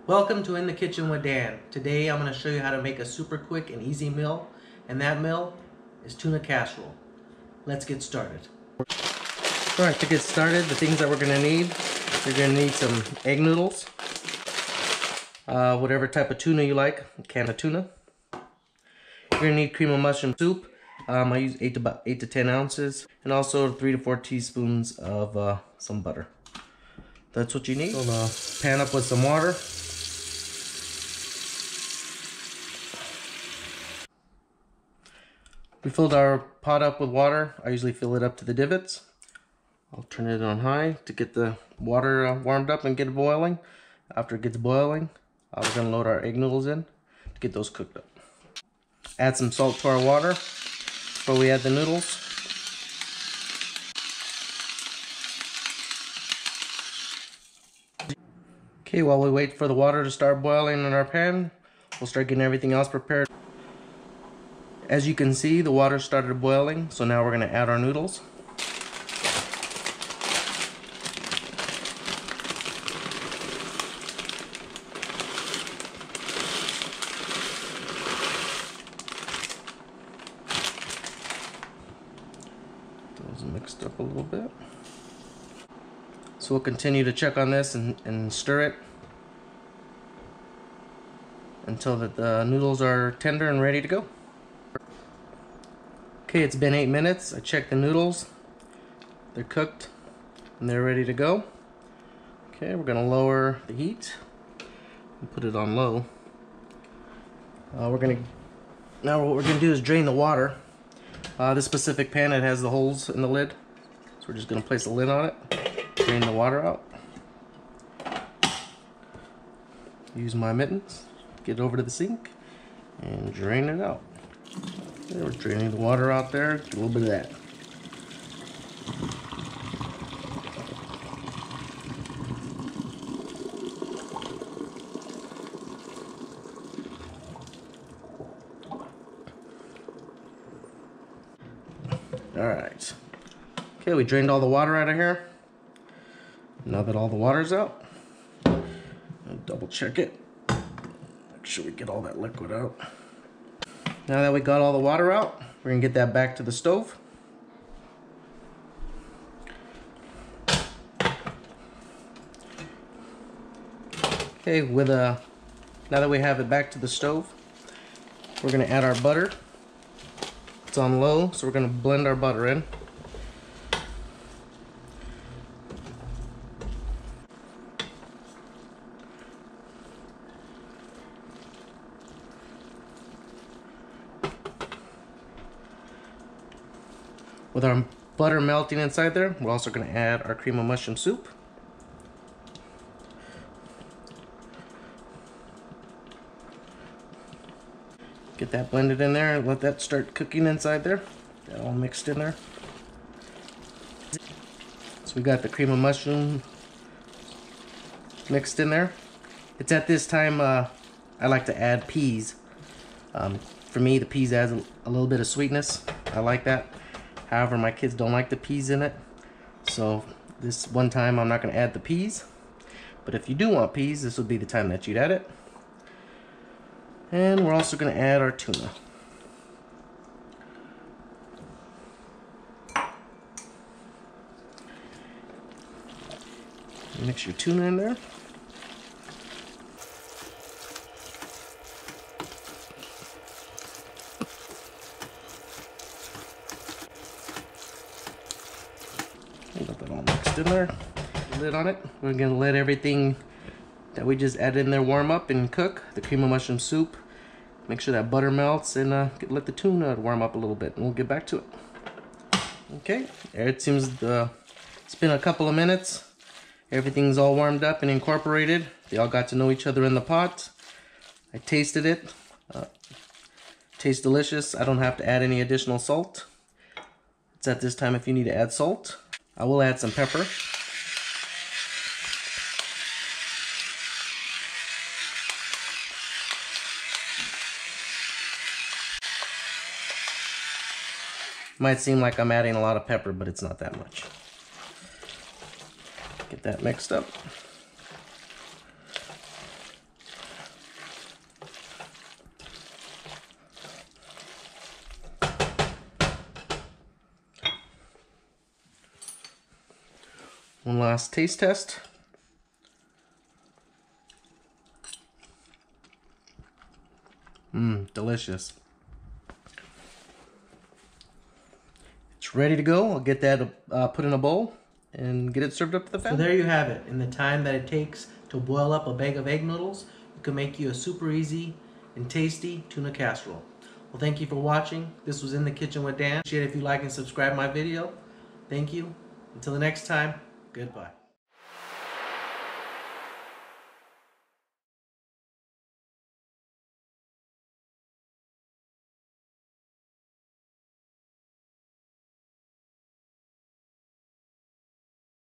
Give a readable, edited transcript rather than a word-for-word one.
Welcome to In the Kitchen with Dan. Today I'm going to show you how to make a super quick and easy meal, and that meal is tuna casserole. Let's get started. Alright, to get started, the things that we're going to need, you're going to need some egg noodles, whatever type of tuna you like, a can of tuna. You're going to need cream of mushroom soup. I use 8 to 10 ounces, and also 3 to 4 teaspoons of some butter. That's what you need. Fill the pan up with some water. We filled our pot up with water. I usually fill it up to the divots. I'll turn it on high to get the water warmed up and get it boiling. After it gets boiling, we're going to load our egg noodles in to get those cooked up. Add some salt to our water before we add the noodles. Okay, while we wait for the water to start boiling in our pan, we'll start getting everything else prepared. As you can see, the water started boiling, so now we're going to add our noodles. Those mixed up a little bit. So we'll continue to check on this and stir it until the noodles are tender and ready to go. Okay, it's been 8 minutes. I checked the noodles. They're cooked and they're ready to go. Okay, we're gonna lower the heat and put it on low. Now what we're gonna do is drain the water. This specific pan, it has the holes in the lid, so we're just gonna place a lid on it, drain the water out. Use my mittens, get it over to the sink, and drain it out. Okay, we're draining the water out there, get a little bit of that. Alright. Okay, we drained all the water out of here. Now that all the water's out, I'll double check it. Make sure we get all that liquid out. Now that we got all the water out, we're gonna get that back to the stove. Okay, now that we have it back to the stove, we're gonna add our butter. It's on low, so we're gonna blend our butter in. With our butter melting inside there, we're also going to add our cream of mushroom soup. Get that blended in there and let that start cooking inside there. That all mixed in there. So we got the cream of mushroom mixed in there. It's at this time I like to add peas. For me, the peas adds a little bit of sweetness. I like that. However, my kids don't like the peas in it, so this one time I'm not going to add the peas. But if you do want peas, this would be the time that you'd add it. And we're also going to add our tuna. Mix your tuna in there. Got that all mixed in there. Lid on it. We're gonna let everything that we just added in there warm up and cook. The cream of mushroom soup. Make sure that butter melts and let the tuna warm up a little bit, and we'll get back to it. Okay, it seems it's been a couple of minutes. Everything's all warmed up and incorporated. They all got to know each other in the pot. I tasted it. Tastes delicious. I don't have to add any additional salt. It's at this time if you need to add salt. I will add some pepper. Might seem like I'm adding a lot of pepper, but it's not that much. Get that mixed up. One last taste test. Delicious. It's ready to go. I'll get that put in a bowl and get it served up to the family. So there you have it. In the time that it takes to boil up a bag of egg noodles, you can make you a super easy and tasty tuna casserole. Well, thank you for watching. This was In the Kitchen with Dan. Appreciate it if you like and subscribe my video. Thank you. Until the next time, goodbye.